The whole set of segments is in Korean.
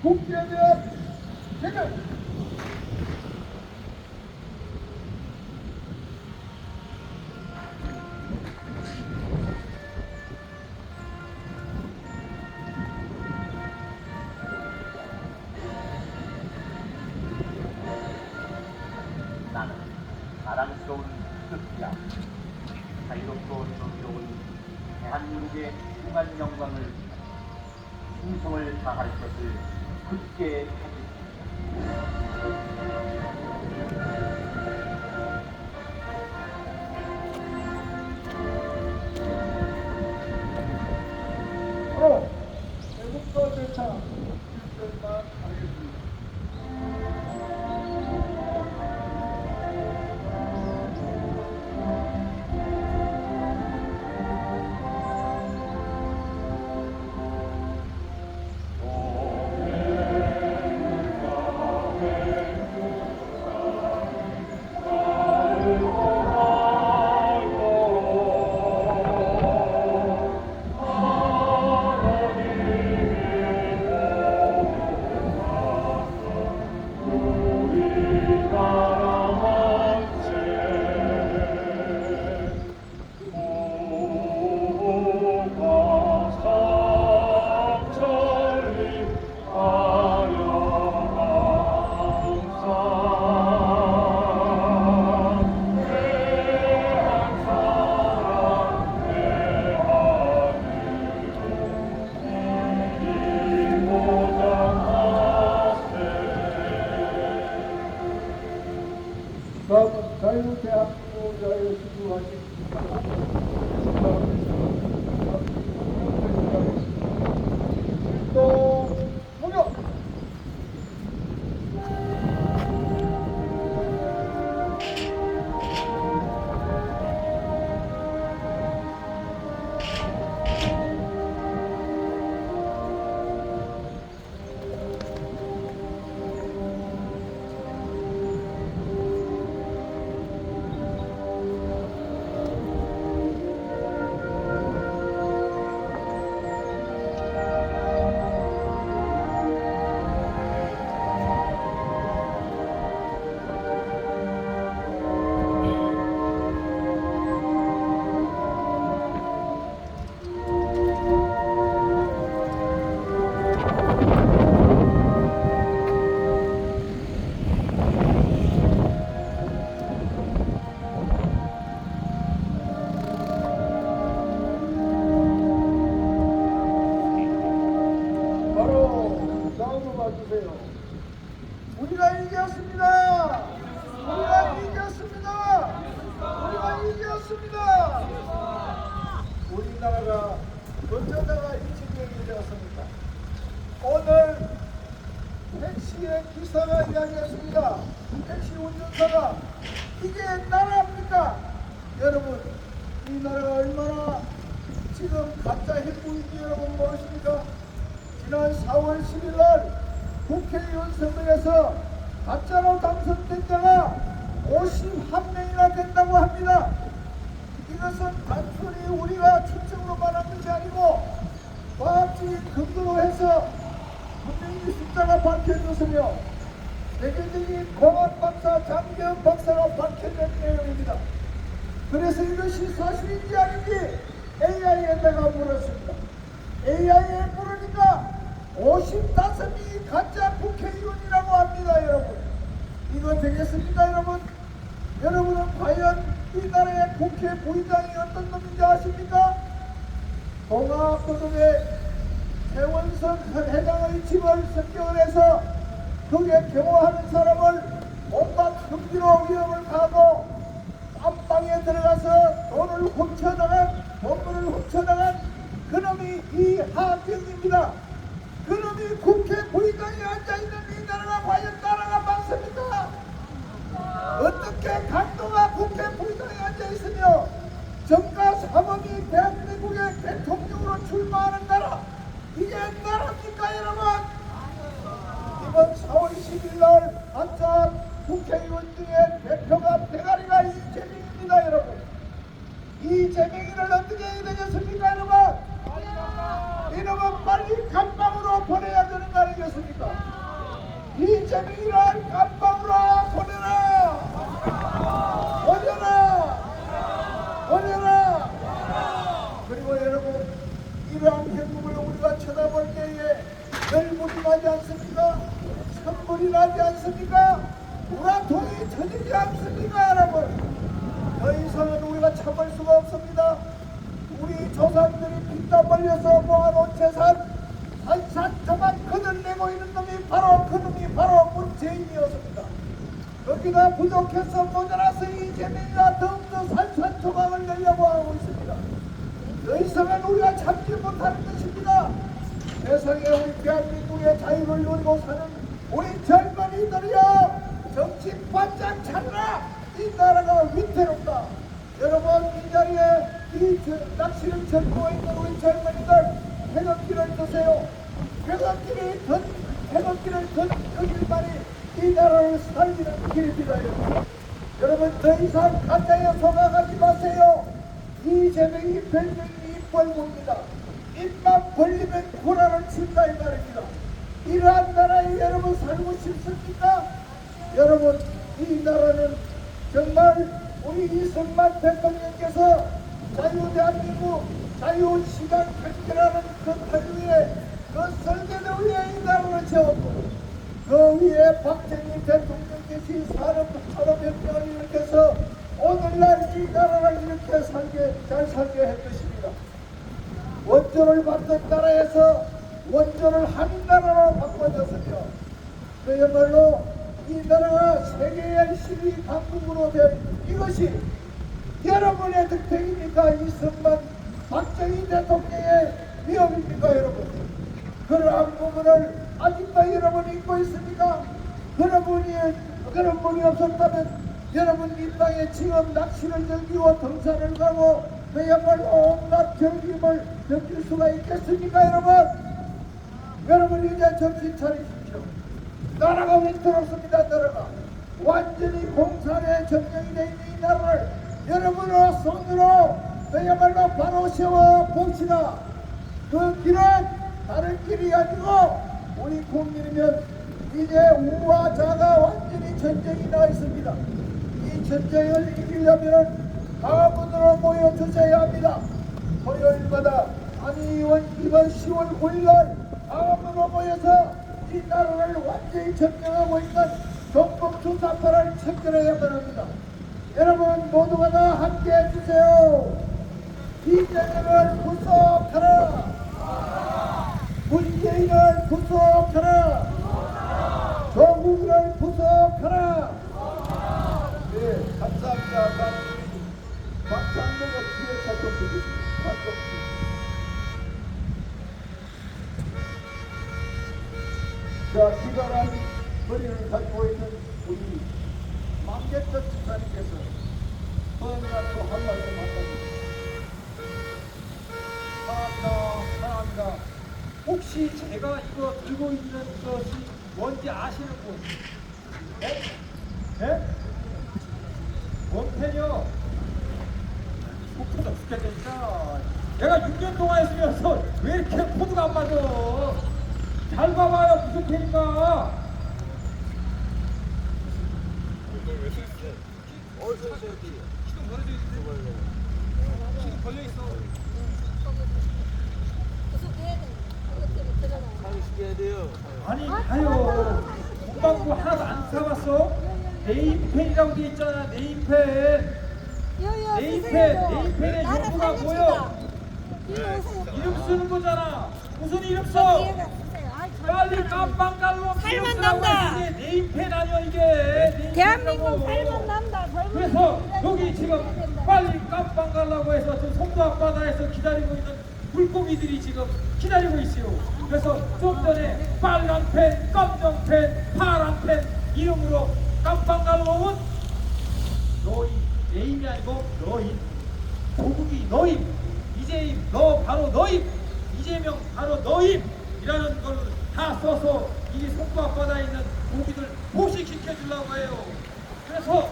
국기에 대한 개념. 나는 자랑스러운 뜻이야. 자유롭고 정의로운 대한민국의 훌륭한 영광을 충성을 다할 것을 굳게 하겠습니다. 바로 애국가 절차 1절만 하겠습니다. 다음은 자유대한민국 자유수구하신 또 무력. 바로 다음으로 봐주세요. 우리가 이겼습니다. 우리가 이겼습니다. 우리가 이겼습니다. 우리나라가 어쩌다가 이 지경이 되었습니까? 오늘 택시의 기사가 이야기했습니다. 택시 운전사가 이게 나라입니까? 여러분, 이 나라가 얼마나 지금 가짜 핵무기인지 여러분 모르십니까? 지난 4월 10일 날 국회의원 선거에서 가짜로 당선된 자가 51명이나 된다고 합니다. 이것은 단순히 우리가 추측으로만 한 것이 아니고 과학적인 근거로 해서 분명히 숫자가 밝혀졌으며 세계적인 공학 박사 장기현 박사가 밝혀낸 내용입니다. 그래서 이것이 사실인지 아닌지 AI에다가 물었습니다. AI에 물으니까 55명이 가짜 국회의원이라고 합니다. 여러분, 이거 되겠습니까? 여러분, 여러분은 과연 이 나라의 국회 부의장이 어떤 놈인지 아십니까? 동아도둑의 최원석 회장의 집을 습격을 해서 그게 경호하는 사람을 온갖 흉기로 위협을 가하고 안방에 들어가서 돈을 훔쳐나간, 돈을 훔쳐나간 그놈이 이하경입니다. 그놈이 국회 부의장에 앉아있는 이 나라가 과연 나라가 많습니까? 어떻게 강도가 국회 부의장에 앉아있으며 정가 사범이 대한민국의 대통령으로 출마하는 나라, 이게 나라입니까 여러분? 이번 4월 10일 날 안착한 국회의원 중에 대표가 대가리가 이재명입니다 여러분. 이재명이를 어떻게 해야 되겠습니까 여러분? 이놈은 빨리 감방으로 보내야 되는 거 아니겠습니까? 나지 않습니까? 선물이 나지 않습니까? 누가 돈이 터지지 않습니까, 여러분? 더 이상은 우리가 참을 수가 없습니다. 우리 조상들이 피땀 흘려서 모아놓은 재산 산산조각 거들내고 있는 놈이 바로 그놈이 바로 문재인이었습니다. 거기다 부족해서 모자라서 이재명이가 더욱더 산산조각을 내려고 하고 있습니다. 더 이상은 우리가 참지 못하는 것입니다. 세상에 우리 대한민국의 자유를 누리고 사는 우리 젊은이들이여 정신 바짝 차려라. 이 나라가 위태롭다. 여러분 이 자리에 이 낚시를 즐기고 있는 우리 젊은이들 태극기를 드세요. 태극기를 던질만이 이 나라를 살리는 길입니다. 여러분 더 이상 가짜에 속아가지 마세요. 이재명이 별명이 입벌구입니다. 입만 벌리면 구라를 친다 이 말입니다. 이러한 나라에 여러분 살고 싶습니까? 여러분 이 나라는 정말 우리 이승만 대통령께서 자유대한민국 자유시장 택지라는 그 타주에 그 설계도 위에 이 나라를 세웠고 그 위에 박정희 대통령께서 산업혁명을 일으켜서 오늘날 이 나라를 이렇게 잘 살게 했것입니다. 원조를 받던 나라에서 원조를 한 나라로 바꿔줬으며 그야말로 이 나라가 세계의 12 강국으로 된 이것이 여러분의 득택입니까? 이승만 박정희 대통령의 위협입니까 여러분? 그러한 부분을 아직도 여러분이 잊고 있습니까? 그런 분이 없었다면 여러분 이 땅에 지금 낚시를 즐기고 등산을 가고 그야말로 온갖 즐김을 느낄 수가 있겠습니까 여러분? 여러분 이제 정신 차리십시오. 나라가 위태롭습니다. 나라가 완전히 공산에 점령이 되어 있는 이 나라를 여러분의 손으로 그야말로 바로 세워 봅시다. 그 길은 다른 길이 아니고 우리 국민이면 이제 우와 자가 완전히 전쟁이 나 있습니다. 이 전쟁을 이기려면 강화문으로 모여주셔야 합니다. 토요일마다 이번 10월 9일날 강화문으로 모여서 이 나라를 완전히 점령하고 있는 종북주사파를 척결해야만 합니다. 여러분 모두가 다 함께 해주세요. 이재명을 구속하라. 문재인을 구속하라. 조국을 구속하라. 네, 감사합니다. 박상무가 뒤에 찾아보겠습니다. 자, 기발한 머리를 가지고 있는 우리 망개떡 집사님께서 번이나 또 한 말씀 한답니다. 사랑합니다. 혹시 제가 이거 들고 있는 것이 뭔지 아시는 분? 네? 네? 원펜이요. 코드가 죽겠다니까. 내가 6년 동안 했으면서 왜 이렇게 코드가 안 맞아? 잘 봐봐요. 무슨 펜인가? 지금 걸려있어. 아니 가요. 문방구 하나도 안 사봤어? 네임펜이라고 돼 있잖아. 네임펜. 네임펜의 용도가 뭐야? 이름 쓰는 거잖아. 무슨 이름 써? 빨리 깜빵갈로 살만 남다. 네임펜 아니야 이게. 대한민국 살만 남다. 그래서 여기 지금 빨리 깜빵 가려고 해서 저 송도 앞바다에서 기다리고 있는 물고기들이 지금 기다리고 있어요. 그래서 좀 전에 빨간 펜, 검정 펜, 파란 펜 이름으로 깜빵 가려고 온 너희, 네임이 아니고 너희, 조국이 너희, 이재임 너 바로 너희, 이재명 바로 너희 이라는 걸 다 써서 이 송도 앞바다에 있는 고기들 포식시켜 주려고 해요. 그래서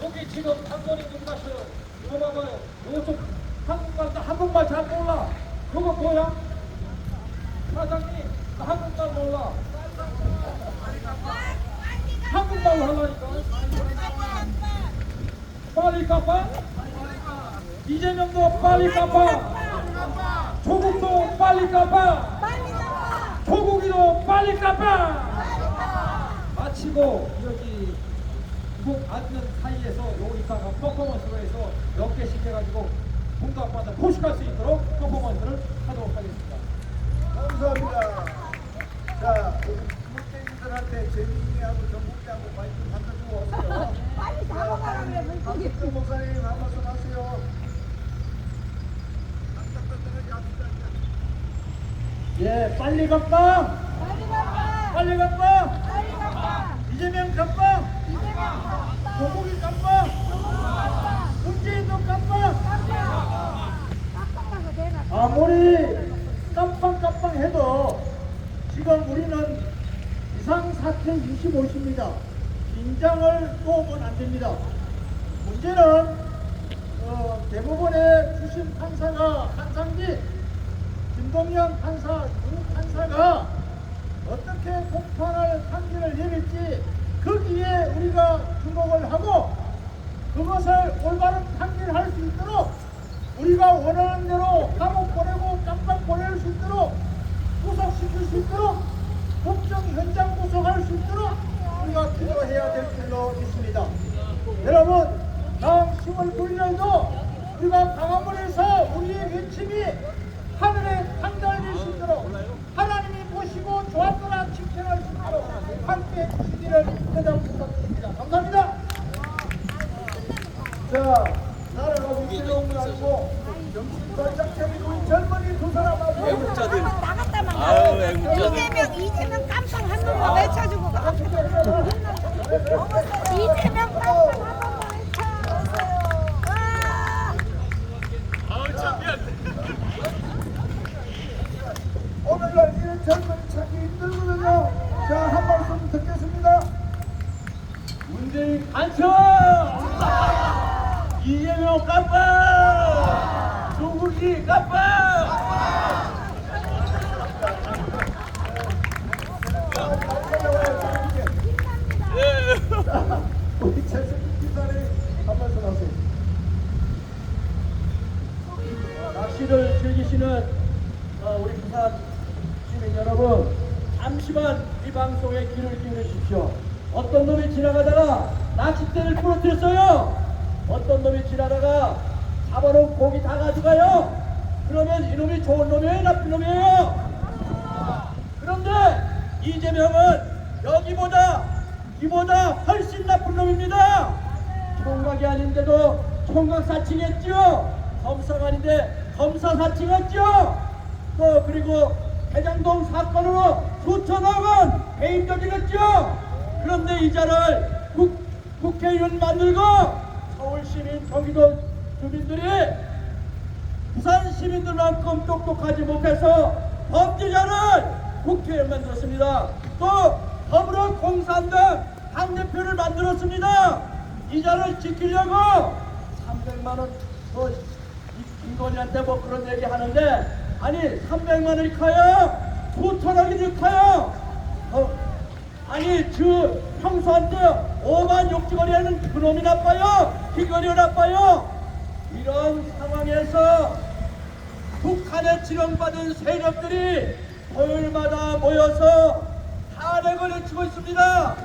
여기 지금 당근이 좀 마셔요. 이거 봐봐요. 이거 좀 한국말 잘 몰라. 그거 뭐야? 사장님, 나 한국말 몰라. 한국말로 하려니까. 빨리 갚아? 이재명도 빨리 갚아. 조국도 빨리 갚아. 조국이도 빨리 빨리 깜빡 마치고 여기 국 앉는 사이에서 여기다가 퍼포먼스로 해서 몇 개씩 해가지고 공도 앞바다 포식할 수 있도록 퍼포먼스를 하도록 하겠습니다. 감사합니다. 자, 우리 물개인들한테 재민이하고 정국이하고 마이크 바꿔주고 오세요. 빨리 잡아가라 그래 물고기. 박수 목사님 한 말씀 하세요. 예, 빨리 깜빡 빨리 가봐. 빨리 깜빡 빨리 가봐. 이재명 깜빡 이제는 가봐. 조국이 깜빡 문재인도 깜빡 깜빡하고 내가. 아무리 깜빡깜빡해도 지금 우리는 비상사태 25시입니다. 긴장을 놓으면 안 됩니다. 문제는 대법원의 주심 판사가 한상기, 김동연 판사 두 판사가 어떻게 공판을 판결을 내릴지 거기에 우리가 주목을 하고 그것을 올바른 판결할 수 있도록 우리가 원하는 대로 감옥 보내고 깜빡 보낼 수 있도록 구속시킬 수 있도록 법정 현장 구속할 수 있도록 우리가 기도해야 될 줄로 믿습니다. 여러분 다음 10월 9일에도 우리가 광화문에서 우리의 외침이 하늘에 판단될 수 있도록 하나님이 보시고 좋았거나 칭찬할 수 있도록 함께 해주시기를 대단 부탁드립니다. 감사합니다. 자, 나라가 위기로운 건 아니고 정신 바짝 차리고 우리 젊은이 두 사람하고 애국자들. 나갔다만 아유, 애국자들. 이재명 깜빵 한 번만 외쳐주고 가. 이재명 깜빵 한 번만 외쳐. 오늘날 이런 젊은이 찾기 힘들거든요. 자, 한 말씀 듣겠습니다. 문재인 간첩! 이재명 깜빡! 조국이 깜빡! 우리 최승기 기사님 한 말씀 하세요. 낚시를 즐기시는 우리 부산 시민 여러분, 잠시만 이 방송에 귀를 기울이십시오. 어떤 놈이 지나가다가 낚싯대를 부러뜨렸어요. 어떤 놈이 지나다가 잡아놓은 고기 다 가져가요. 그러면 이놈이 좋은 놈이에요, 나쁜 놈이에요? 그런데 이재명은 이보다 훨씬 나쁜 놈입니다. 총각이 아닌데도 총각 사칭했죠. 검사가 아닌데 검사 사칭했죠. 또 그리고 대장동 사건으로 수천억 원 배임 저질렀죠. 그런데 이자를 국회의원 만들고 서울 시민, 경기도 주민들이 부산 시민들만큼 똑똑하지 못해서 범죄자를 국회의원 만들었습니다. 또 더불어공산당 당대표를 만들었습니다. 이자를 지키려고 300만 원 김건희한테 뭐 그런 얘기 하는데, 아니 300만 원이 커요? 수천억이 커요? 아니 평소한테 5만 욕지거리 하는 그놈이 나빠요? 김건희가 나빠요? 이런 상황에서 북한에 지령받은 세력들이 토요일마다 모여서 탄핵을 외치고 있습니다.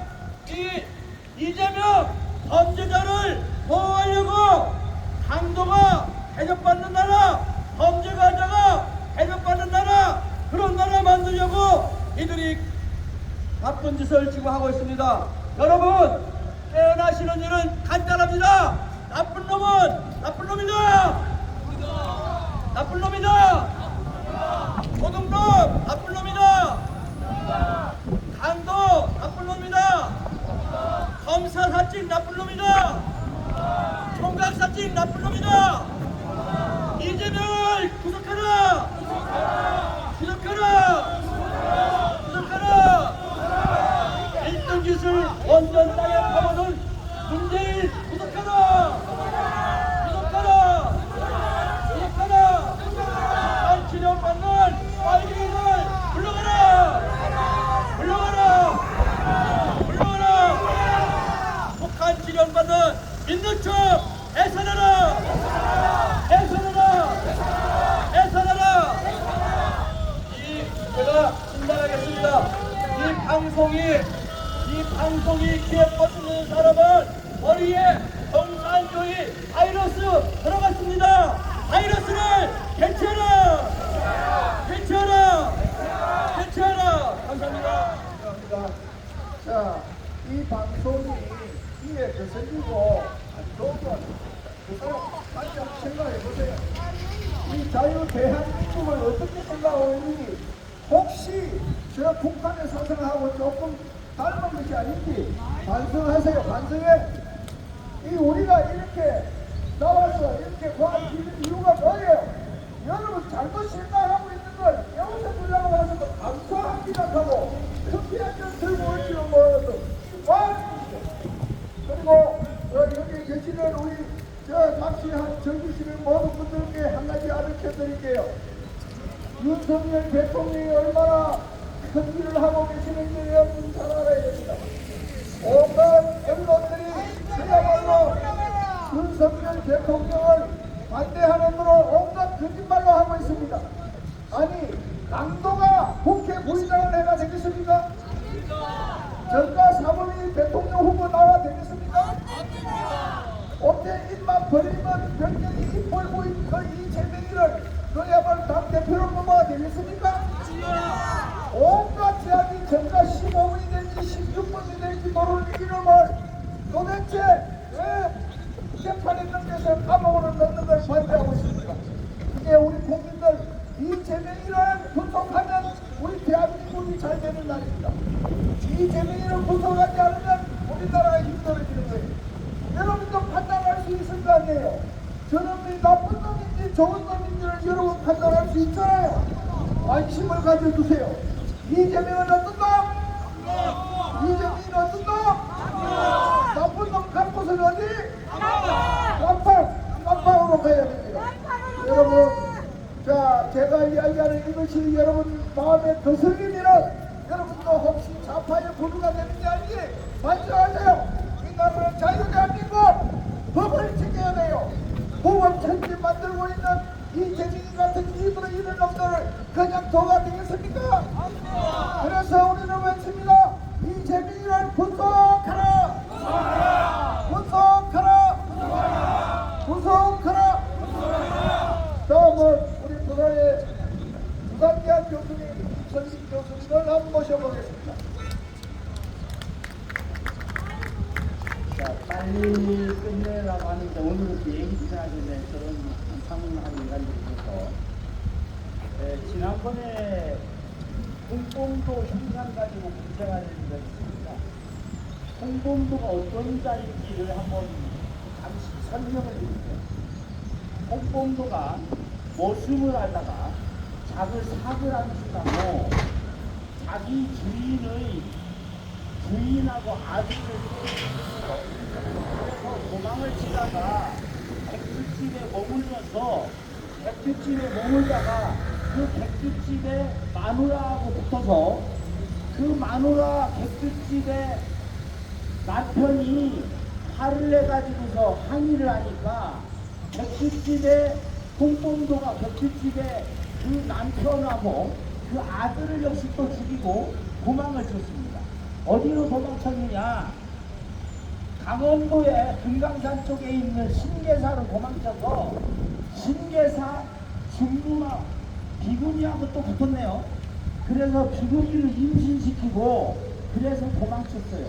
이재명 범죄자를 보호하려고 강도가 대접받는 나라, 범죄가자가 대접받는 나라, 그런 나라 만들려고 이들이 나쁜 짓을 지금 하고 있습니다. 여러분, 깨어나시는 일은 간단합니다. 나쁜 놈은 나쁜 놈이다. 나쁜 놈이다. 도둑놈 나쁜 놈이다. 강도 나쁜 놈이다. 검사 사칭 나쁜 놈이다. 총각 사칭 나쁜 놈이다. 이재명을 구속하라. 구속하라. 구속하라. 1등 기술 원전 땅에 파묻은 문재인 구속하라. 구속하라. 구속하라. 잘 치료받는 빨갱이들 물러가라. 물러가라. 물러가라. 북한 치료받는 민노총 해산하라. 해산하라. 해산하라. 제가 진단하겠습니다. 방송이 귀에 꽂히는 사람은 머리에 정산조이 바이러스 들어갔습니다. 바이러스를 개최하라! 감사합니다. 감사합니다. 자, 이 방송이 귀에 거슬리고 안 좋은 건 그 사람 다시 한번 생각해 보세요. 이 자유 대한민국을 어떻게 생각하고 있는지, 혹시 저 북한의 사상하고 조금 닮은 것이 아닌지 반성하세요. 반성해. 이 우리가 이렇게 나와서 이렇게 과학 기는 이유가 뭐예요? 여러분 잘못 생각하고 있는 걸 여기서 불러고 와서도 감사합니다 하고 커피 한 잔 들고 올지는 몰라도 그리고 여기 계시는 우리 저 낚시한 정기시는 모든 분들께 한 가지 알려켜 드릴게요. 윤석열 대통령이 얼마나 큰 일을 하고 계시는지 여러분 잘 알아야 됩니다. 온갖 언론들이 그야말로 윤석열 대통령을 반대하는 으로 온갖 거짓말로 하고 있습니다. 아니, 강도가 국회 부의장을 해가 되겠습니까? 전가 사범이 대통령 후보 나와 되겠습니까? 어때 입만 버리면 병력이 입 벌고 이 재명이를 그야말로 당대표로 뽑아야 되겠습니까? 온갖 제약이 전가 15분이 될지 16분이 될지 모르는 이름을 도대체 왜 재판에 넘겨서 감옥으로 넣는 걸 반대하고 있습니까? 이제 우리 국민들 이 재명이를 분석하면 우리 대한민국이 잘 되는 날입니다. 이 재명이를 분석하지 않으면 우리나라가 힘들어지는 거예요. 여러분도 판단할 수 있을 거 아니에요. 저놈이 나쁜 놈인지 좋은 놈인지를 여러분 판단할 수 있잖아요. 관심을 가져주세요. 이재명은 어떤 놈? 이재명이 어떤 놈? 나쁜 놈 갈 곳은 어디? 깜빵으로 가야 됩니다. 여러분, 자, 제가 이야기하는 이것이 여러분 마음에 거슬리면 여러분도 혹시 좌파의 부류가 되는지 알지? 반성하세요. 이 나라는 자유대한민국 법을 지켜야 돼요. 법을 천지 만들고 있는 이 재민이 같은 입으로 이런 놈들을 그냥 둬가 되겠습니까? 그래서 우리는 외칩니다. 이 재민이를 구속하라! 구속하라! 다음은 우리 부산의 부산대학 교수님, 선임 교수님을 한번 모셔보겠습니다. 자, 빨리 끝내라고 하는데 오늘은 비행기 지나길래 그런 상황하고 인간들이 있어서 지난번에 홍범도 형상 가지고 문제가 되는 거 있습니다. 홍범도가 어떤 자인지를 한번 잠시 설명을 드릴게요. 홍범도가 모습을 하다가 작을 사그라치다고 자기 주인하고 아들을 그래서 도망을 치다가 백두집에 머물다가 그 백두집에 마누라하고 붙어서 그 마누라 백두집에 남편이 화를 내가지고서 항의를 하니까 백두집에 홍범도가 백두집에 그 남편하고 그 아들을 역시 또 죽이고 도망을 쳤습니다. 어디로 도망쳤느냐? 강원도의 금강산 쪽에 있는 신계사로 도망쳐서 신계사 중구나 비구니하고 또 붙었네요. 그래서 비구니를 임신시키고 그래서 도망쳤어요.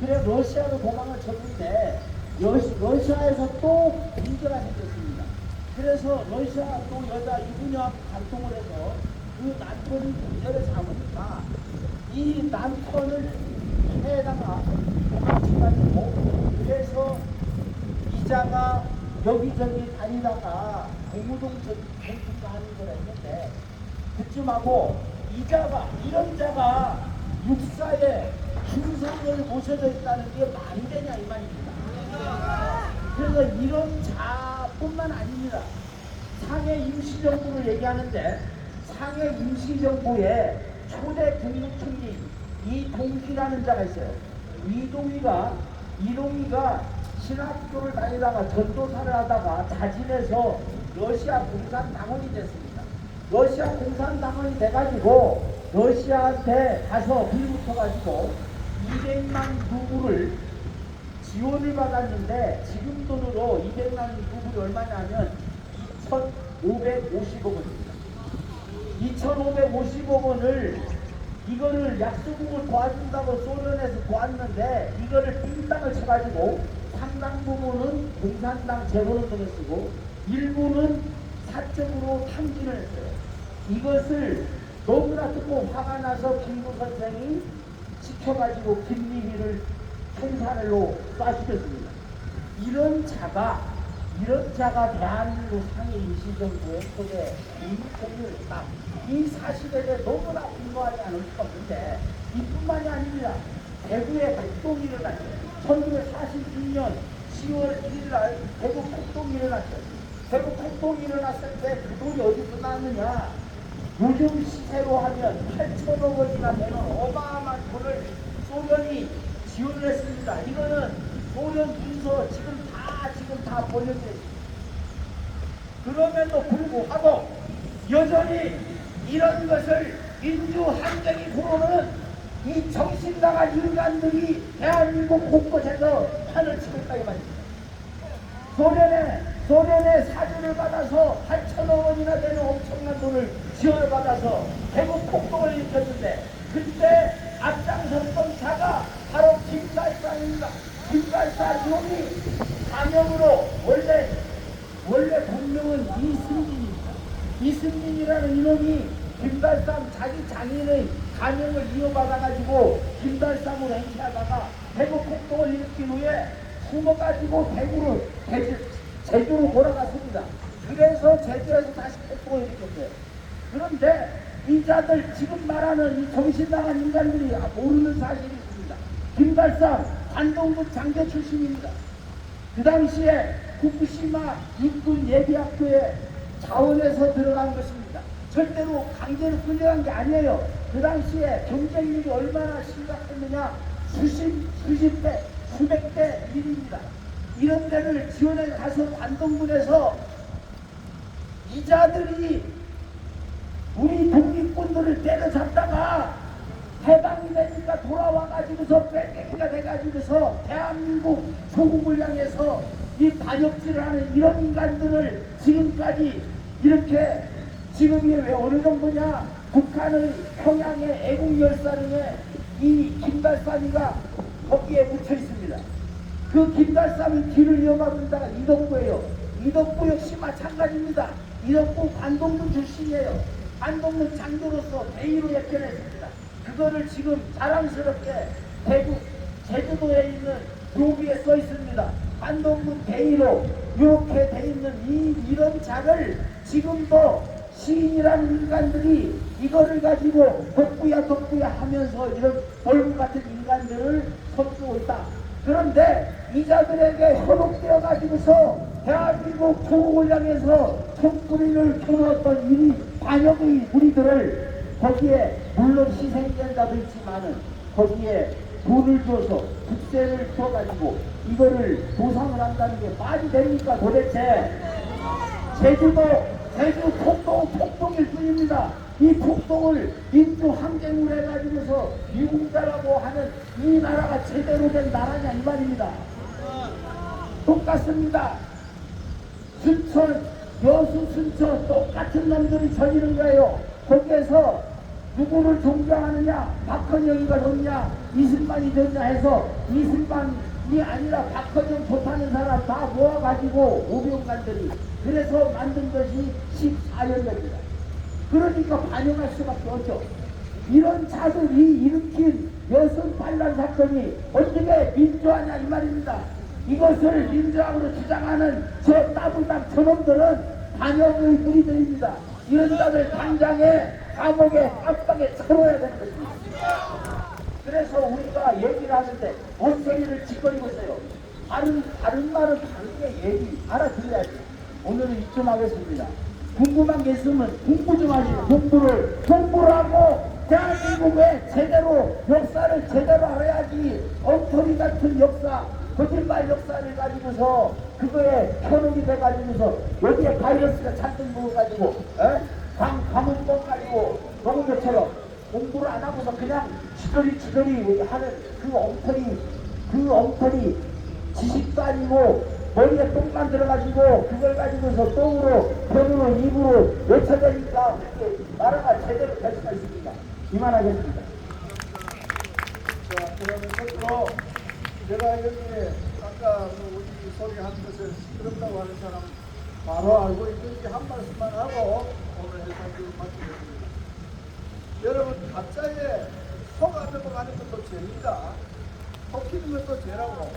그래 러시아로 도망을 쳤는데 러시아에서 또 문제가 생겼습니다. 그래서 러시아 또 여자 이분녀하고 간통을 해서 그 남편이 문제를 잡으니까 이 남편을 해다가 도망쳐가지고 그래서 이자가 여기저기 다니다가 공무동 전투가 하는 걸 했는데 그쯤하고 이자가 이런 자가 육사에 중상을 모셔져 있다는 게 말이 되냐 이 말입니다. 그래서 이런 자뿐만 아닙니다. 상해 임시정부를 얘기하는데 상해 임시정부에 초대 국무총리 이동희라는 자가 있어요. 이동희가 신학교를 다니다가 전도사를 하다가 자진해서 러시아 공산당원이 됐습니다. 러시아 공산당원이 돼가지고 러시아한테 가서 불붙어가지고 200만 루블을 지원을 받았는데 지금 돈으로 200만 루블이 얼마냐면 2,550억 원입니다. 2,550억 원을 이거를 약소국을 도와준다고 소련에서 도왔는데 이거를 빙땅을 쳐가지고 상당 부분은 공산당 재벌원들을 쓰고 일부는 사적으로 탕진을 했어요. 이것을 너무나 듣고 화가 나서 김구 선생이 시켜가지고 김리희를 총살로 쏴죽였습니다. 이런 자가 대한민국 상해 임시정부의 속에 인권을 이 사실에 대해 너무나 분노하지 않을 수가 없는데 이뿐만이 아닙니다. 대구에 폭동이 일어났죠. 1946년 10월 1일 대구 폭동이 일어났죠. 대구 폭동이 일어났을 때 그 돈이 어디서 나왔느냐? 요즘 시세로 하면 8천억 원이나 되는 어마어마한 돈을 소련이 지원을 했습니다. 이거는 소련 문서 지금 다 번역돼 있습니다. 그럼에도 불구하고 여전히 이런 것을 민주항쟁이 부르는 이 정신 나간 인간들이 대한민국 곳곳에서 판을 치고 있다고 말입니다. 소련의 사주를 받아서 8천억 원이나 되는 엄청난 돈을 지원을 받아서 대구 폭동을 일으켰는데 그때 앞장섰던 자가 바로 김달산입니다. 김달산 놈이 감형으로 원래 본명은 이승진입니다. 이승진이라는 이놈이 김달산 자기 장인의 감형을 이어받아가지고 김달산으로 행세하다가 대구 폭동을 일으킨 후에 숨어가지고 제주로 돌아갔습니다. 그래서 제주에서 다시 폭동을 일으켰어요. 그런데 이 자들 지금 말하는 이 정신나간 인간들이 모르는 사실이 있습니다. 김달산 관동군 장교 출신입니다. 그 당시에 후쿠시마 육군 예비학교에 자원해서 들어간 것입니다. 절대로 강제로 끌려간 게 아니에요. 그 당시에 경쟁률이 얼마나 심각했느냐 수십 대, 수백 대 일입니다. 이런 데를 지원해 가서 관동군에서 이 자들이 우리 독립군들을 때려잡다가 해방이 되니까 돌아와가지고서 뺑뺑이가 돼가지고서 대한민국 조국을 향해서 이 반역질을 하는 이런 인간들을 지금까지 이렇게 지금이 왜 어느 정도냐 북한의 평양의 애국열사령에 이 김달삼이가 거기에 묻혀 있습니다. 그 김달삼이 길을 이어가고 있다가 이덕구예요. 이덕구 역시 마찬가지입니다. 이덕구 관동군 출신이에요. 관동군 장교로서 대위로 역전했습니다. 그거를 지금 자랑스럽게 대구 제주도에 있는 묘비에 써 있습니다. 관동군 대위로 이렇게 돼 있는 이런 자를 지금도 시인이라는 인간들이 이거를 가지고 덕구야 하면서 이런 얼굴 같은 인간들을 선주고 있다. 그런데 이 자들에게 현혹되어 가지고서 대한민국 조국을 향해서 총구리를 켜놓았던 이 반역의 무리들을 거기에 물론 희생된다도 있지만은 거기에 돈을 줘서 국세를 줘가지고 이거를 보상을 한다는 게 말이 됩니까 도대체? 제주 폭동일 뿐입니다. 이 폭동을 민주항쟁으로 해가지고서 미국자라고 하는 이 나라가 제대로 된 나라냐 이 말입니다. 똑같습니다. 여수 순천 똑같은 놈들이 저지른 거예요. 거기에서 누구를 존경하느냐, 박헌영이가 좋냐, 이승만이 좋냐 해서 이승만이 아니라 박헌영 좋다는 사람 다 모아가지고 오병관들이 그래서 만든 것이 14년입니다. 그러니까 반영할 수밖에 없죠. 이런 자들이 일으킨 여성 반란 사건이 어떻게 민주화냐 이 말입니다. 이것을 민주화로 주장하는 저 따블당 저놈들은 반역의 무리들입니다. 이런 자들 당장에 감옥에 깜빡에 쳐넣어야 되는 것입니다. 그래서 우리가 얘기를 하는데 헛소리를 짓거리고 있어요. 다른 말은 다르게 얘기 알아들어야지. 오늘은 이쯤 하겠습니다. 궁금한 게 있으면 공부 좀 하시고 공부를 하고 대한민국의 역사를 제대로 알아야지. 엉터리 같은 역사 거짓말 역사를 가지고서 그거에 현혹이 돼가지고서 여기에 바이러스가 잔뜩 먹어가지고 가문법 가지고 먹은 것처럼 공부를 안 하고서 그냥 지저리 하는 그 엉터리 지식도 아니고 머리에 똥만 들어가지고 그걸 가지고서 똥으로 병으로 입으로 외쳐대니까 그렇게 나라가 제대로 될 수가 있습니다. 이만하겠습니다. 자, 그러면 끝으로 제가 여기에 아까 우리 소개한 것을 시끄럽다고 하는 사람 바로 알고 있는지 한 말씀만 하고 오늘 해설을 마치겠습니다. 여러분, 가짜에 속아 넘어가는 것도 죄입니다. 속히는 것도 죄라고.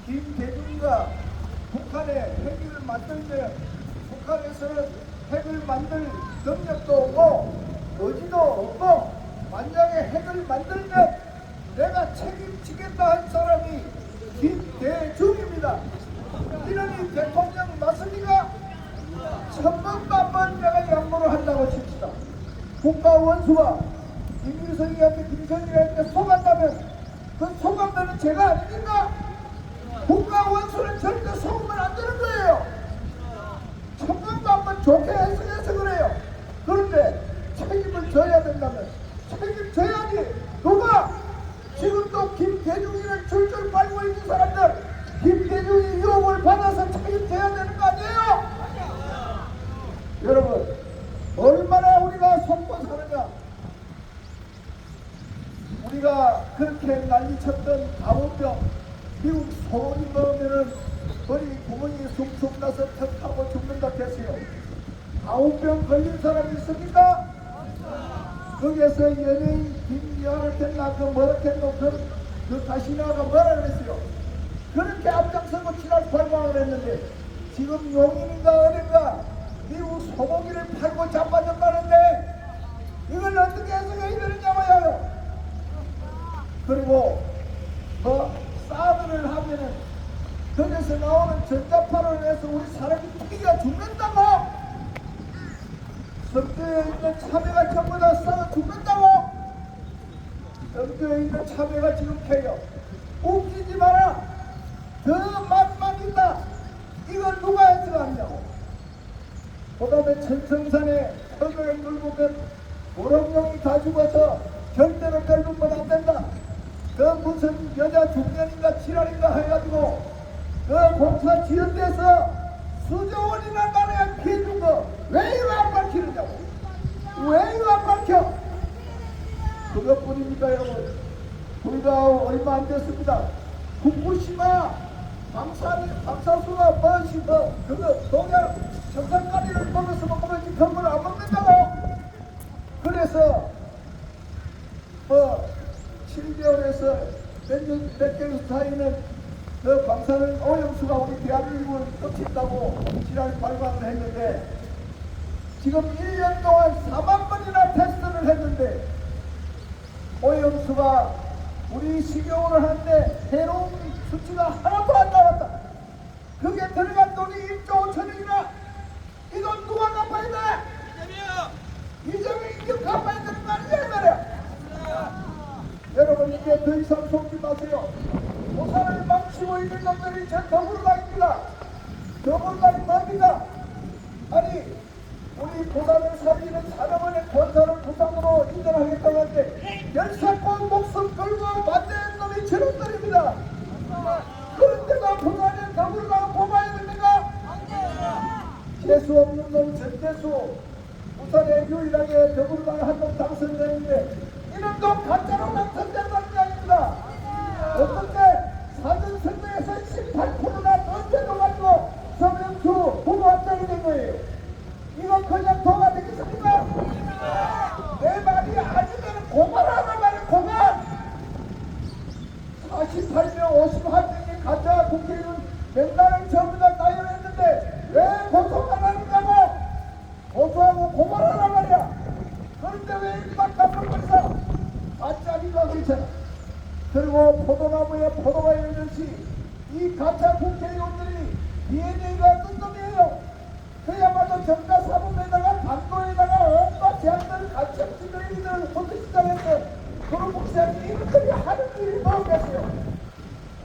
김대중과 북한의 핵을 만들면 북한에서는 핵을 만들 능력도 없고 의지도 없고 만약에 핵을 만들면 내가 책임지겠다 한 사람이 김대중입니다. 이러니 대통령 맞습니까? 천번만번 내가 양보를 한다고 칩시다. 국가 원수가 김일성이한테 김정일한테 속았다면 그 속았다는 죄가 아닙니까? 국가 원수는 절대 속으면 안 되는 거예요. 천번만번 좋게 해석해서 그래요. 그런데 책임을 져야 된다면 책임져야지. 누가 지금 또 김대중이를 줄줄 빨고 있는 사람들 김대중이 유혹을 받아서 책임져야 되는 거 아니에요? 여러분, 얼마나 우리가 속고 사느냐. 우리가 그렇게 난리쳤던 가운병 미국 소리 넣으면은 머리 구멍이 숭숭 나서 턱하고 죽는다 했어요. 가운병 걸린 사람이 있습니까? 거기에서 연예인 김여를 했나 그 뭐라 했노 그 가시나가 뭐라 그랬어요. 그렇게 앞장서고 지난 발광을 했는데 지금 용인인가 어딘가 미국 소고기를 팔고 자빠졌다는데 이걸 어떻게 해석해야 되느냐고요. 그리고 뭐 사드를 하면은 거기서 나오는 전자파를 해서 우리 사람이 피가 죽는다고. 성교에 있는 참외가 전부 다 썩어 죽는다고. 성교에 있는 참외가 지금 캐요. 웃기지 마라. 더 맛만 있다. 이걸 누가 해석하냐고. 그 다음에 천성산에 턱을 긁으면 보름용이 다 죽어서 절대로 긁으면 안 된다. 그 무슨 여자 중년인가 지랄인가 해가지고 그 공사 지은 데서 수조 원이나 나라야 피해준 거 왜 이거 안 밝히느냐고. 왜 이거 안 밝혀? 그것뿐입니까 여러분. 우리가 얼마 안 됐습니다. 후쿠시마 방사수가 뭐시 그거 동양 정상가리를 먹어서 먹으면 그걸 안 먹는다고. 그래서 뭐 7개월에서 몇 개월 사이는 그 방사능 오염수가 우리 대한민국을 덮친다고 지난 발광을 했는데 지금 1년 동안 4만 번이나 테스트를 했는데 오염수가 우리 식용을 하는데 해로운 수치가 하나도 안 나왔다. 그게 들어간 돈이 1조 5천억이나. 이 돈 누가 갚아야 돼? 이재명이 이제 갚아야 되는 거 아니냐 이 말이야. 여러분, 이제 더 이상 속지 마세요. 부산을 망치고 있는 놈들이 저 더불어당입니다. 더불어당이 뭡니까? 아니 우리 부산을 살리는 산업원의 권사를 부산으로 인정하겠다고 하는데 열사건 목숨 걸고 반대한 놈이 저놈들입니다. 그런데도 부산에 더불어당 뽑아야 됩니까? 재수 없는 놈 전재수. 부산에 유일하게 더불어당 한 놈 당선됐는데 이런 놈 가짜로 당선된다는 게 아닙니다. 어떻게 사전 선거에서 18%나 던져도 가지고 서명수 후보 합당이 된 거예요. 이거 그냥 도가 되겠습니까? 내 말이 아니면 고발하란 말이야. 고발. 48명 51명이 가짜 국회의원 명단을 전부 다 나열했는데 왜 고소만 하느냐고. 고소하고 고발하란 말이야. 그런데 왜 이만 깜빡거리서 가짜기가 괜찮아. 그리고 포도나무에 포도가 열렸지. 이 가짜 국회의원들이 DNA가 뜬금이에요. 그야말로 정가사범에다가 반도에다가 온갖 제약들을 같이 찌그러기들을 포도시장에서 그런 목사님이 이렇게 하는 일이 뭐겠어요.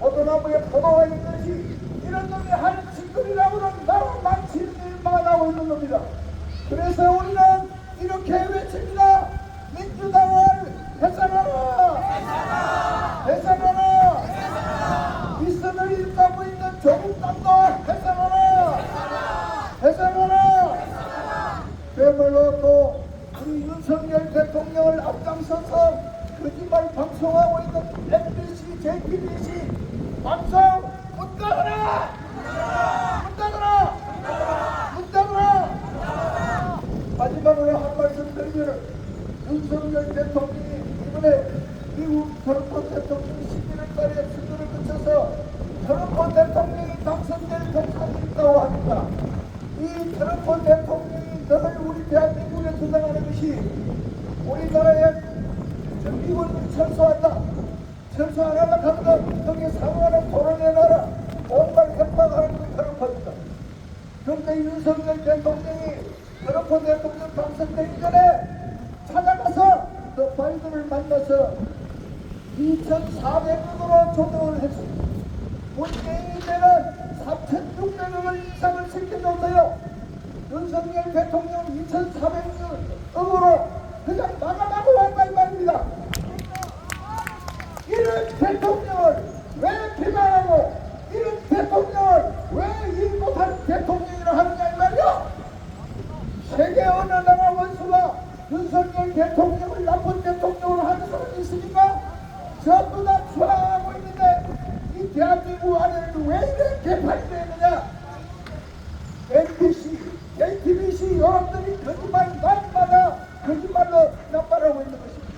포도나무에 포도가 있는지 이런 놈이 하는 짓거리라고는 나라 망치는 일만 하고 있는 겁니다. 그래서 우리는 이렇게 외칩니다. 민주당은 해산하라! 해산하라! 윗선을 일가고 있는 조국 땅도 해산하라! 해산하라! 빼물로 또 우리 윤석열 대통령을 앞장서서 거짓말 방송하고 있는 MBC, JTBC 방송 문 닫아라! 문 닫아라! 문 닫아라! 마지막으로 한 말씀 드리면 윤석열 대통령이 이번에 미국 트럼프 대통령이 11월달에 선거를 거쳐서 트럼프 대통령이 당선될 가능성이 있다고 합니다. 이 트럼프 대통령이 늘 우리 대한민국에 주장하는 것이 우리나라에 미군을 철수한다. 철수 안 하면 하거든 여기 상하는 토론해놔라. 온갖 협박하는 건 트럼프입니다. 그런데 윤석열 대통령이 트럼프 대통령 당선되기 전에 찾아가서 또 바이든을 만나서 2,400억으로 조정을 했습니다. 문재인이 때는 3,600억을 이상을 시켜줬어요. 윤석열 대통령 2,400억으로 그냥 나가라고 한다 이 말입니다. 이런 대통령을 왜 비난하고 이런 대통령을 왜 일 못하는 대통령이라 하느냐 이 말이야. 세계 어느 나라 원수가 윤석열 대통령을 나쁜 대통령으로 하는 사람이 있습니까? 전부 다 추앙하고 있는데 이 대한민국 안에는 왜 이런 개판이 되느냐. MBC, JTBC 여러분들이 거짓말 날마다 거짓말로 나발하고 있는 것입니다.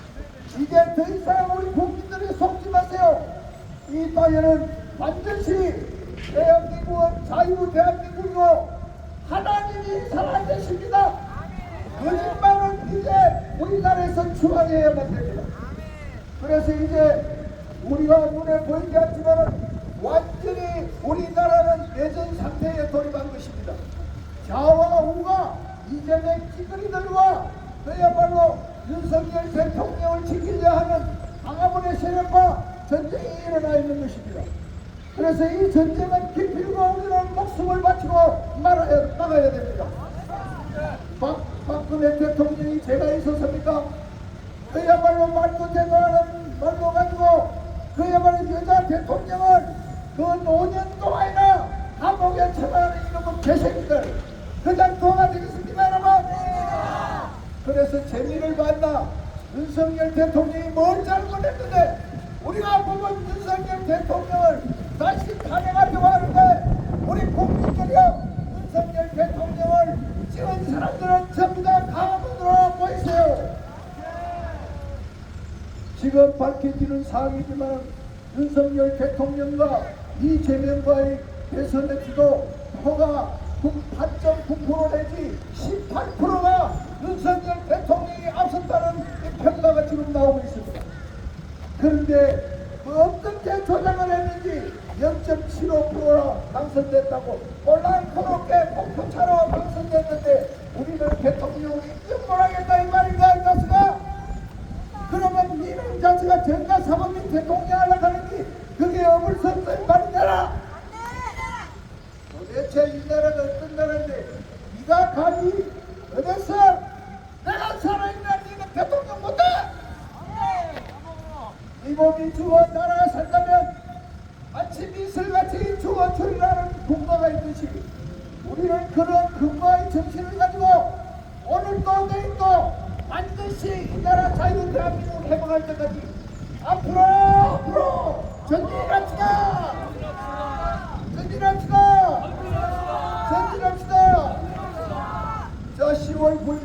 이제 더 이상 우리 국민들이 속지 마세요. 이 땅에는 반드시 대한민국은 자유 대한민국이고 하나님이 살아계십니다. 거짓말은 이제 우리나라에서 추방해야만 됩니다. 그래서 이제 우리가 눈에 보이지 않지만 완전히 우리나라는 예전 상태에 돌입한 것입니다. 좌와 우가 이재명 찌끄리들과 그야말로 윤석열 대통령을 지키려 하는 강화문의 세력과 전쟁이 일어나 있는 것입니다. 그래서 이 전쟁은 기필고 우리는 목숨을 바치고 나가야 됩니다. 박근혜 대통령이 제가 있었습니까? 그야말로 말도 되도 않은 말로 가지고 그야말로 여자 대통령을 그 5년 동안이나 감옥에 처마하는 이놈의 개새끼들 그냥 도가 되겠습니까 여러분? 그래서 재미를 봤나 윤석열 대통령이 뭘 잘못했는데 우리가 보면 윤석열 대통령을 다시 탄핵하려고 하는데 우리 국민들이요 윤석열 대통령을 찍은 사람들은 전부 다 강화문으로 모이세요. 지금 밝혀지는 사항이지만 윤석열 대통령과 이재명과의 대선에서도 표가 8.9% 내지 18%가 윤석열 대통령이 앞섰다는 평가가 지금 나오고 있습니다. 그런데 어떻게 조작을 했는지 0.75%로 당선됐다고 올라이커롭게 목표차로 당선됐는데 우리는 대통령을 인정못하겠다 이 말인가 이 자식아? 그러면 니는 자식아 정가 사범민 대통령 하려고 하는지 그게 어물선서인 말이잖아. 도대체 이 나라가 어떤 나라인데 네가 감히 어디서 내가 살아있는 니는 대통령 못해? 이 몸이 죽어 나라가 산다면 마치 미술같이 죽어 출이라는 국가가 있듯이 우리는 그런 근거의 정신을 가지고 오늘도 내일도 반드시 이 나라 자유 대한민국 회복할 때까지 앞으로 전진합시다. 자 10월 9일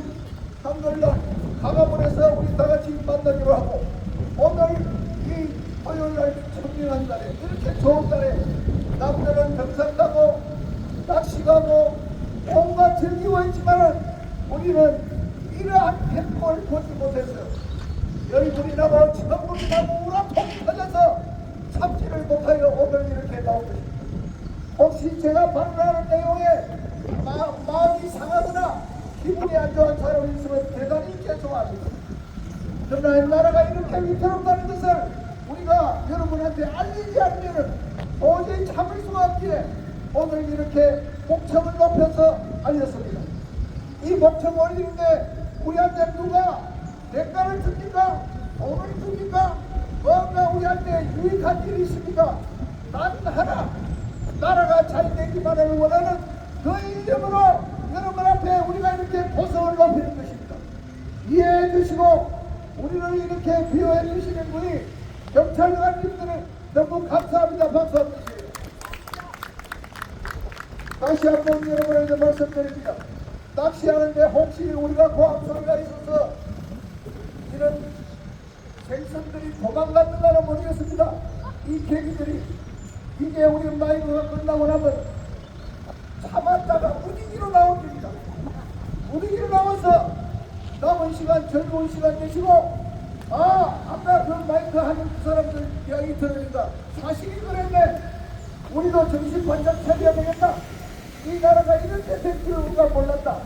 한글날 강화문에서 우리 다같이 만나기로 하고 오늘 이 토요일날 청명한 날에 이렇게 좋은 날에 남들은 등산 가고 낚시 가고 온갖 즐기고 있지만은 우리는 이러한 행복을 보지 못했어요. 열불이 나고 천불이 나고 우라통이 터져서 참지를 못하여 오늘 이렇게 나온 것입니다. 혹시 제가 발언하는 내용에 마음이 상하거나 기분이 안 좋은 사람이 있으면 대단히 죄송합니다. 그러나 이 나라가 이렇게 위태롭다는 것을 우리가 여러분한테 알리지 않으면 도저히 참을 수가 없기에 오늘 이렇게 목청을 높여서 알렸습니다. 이 목청 올리는데 우리한테 누가 대가를 줍니까? 돈을 줍니까? 뭔가 우리한테 유익한 일이 있습니까? 난 하나 나라가 잘 되기만을 원하는 그 이름으로 여러분 앞에 우리가 이렇게 보석을 높이는 것입니다. 이해해 주시고 우리를 이렇게 비호해 주시는 분이 경찰관님들은 너무 감사합니다. 박수 한번 주세요. 다시 한번 여러분에게 말씀드립니다. 낚시하는데 혹시 우리가 고함 소리가 있어서 이런 생선들이 도망갔는가는 모르겠습니다. 이 계기들이 이제 우리 마이크가 끝나고 나면 참았다가 무디기로 나옵니다. 무디기로 나와서 남은 시간 즐거운 시간 되시고 아까 그 마이크 하는 그 사람들 이야기 들으니까 사실이 그랬네. 우리도 정신 바짝 차려야 되겠다. 이 나라가 이런 데 될 줄가 몰랐다.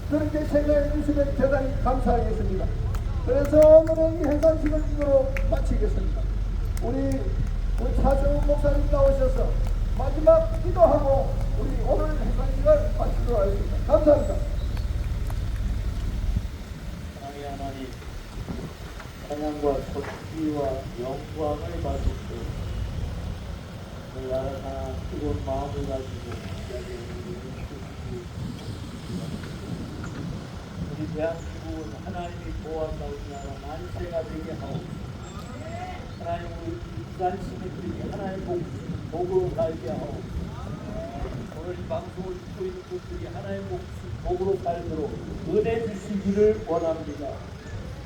그렇게 생각해 주시면 대단히 감사하겠습니다. 그래서 오늘은 이 행사식을 이거로 마치겠습니다. 우리 차정훈 목사님 나오셔서 마지막 기도하고 우리 오늘 행사식을 마치도록 하겠습니다. 감사합니다. 사랑의 하나님, 찬양과 존귀와 영광을 받으시고 그 나라가 뜨거운 마음을 가지고 우리 대한민국은 하나님이 보호한다고 나라 만세가 되게 하옵소서. 하나님 우리 일반 시민들이 하나님 복으로 살게 하옵소서. 오늘 이 방송을 듣고 있는 분들이 하나님 복으로 살도록 은혜 주시기를 원합니다.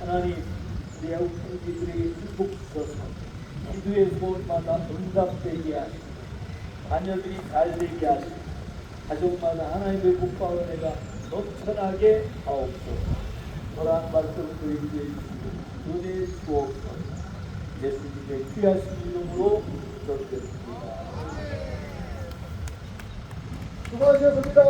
하나님 우리 애국 형제들에게 축복 주셔서 기도의 소원마다 응답되게 하시고 자녀들이 잘 되게 하시고 가족마다 하나님의 복과 은혜가 넘쳐나게 하옵소서. 너란 말씀을 저희에게 해주시고 은혜 주옵소서. 예수님의 귀하신 이름으로 기도드렸습니다. 수고하셨습니다.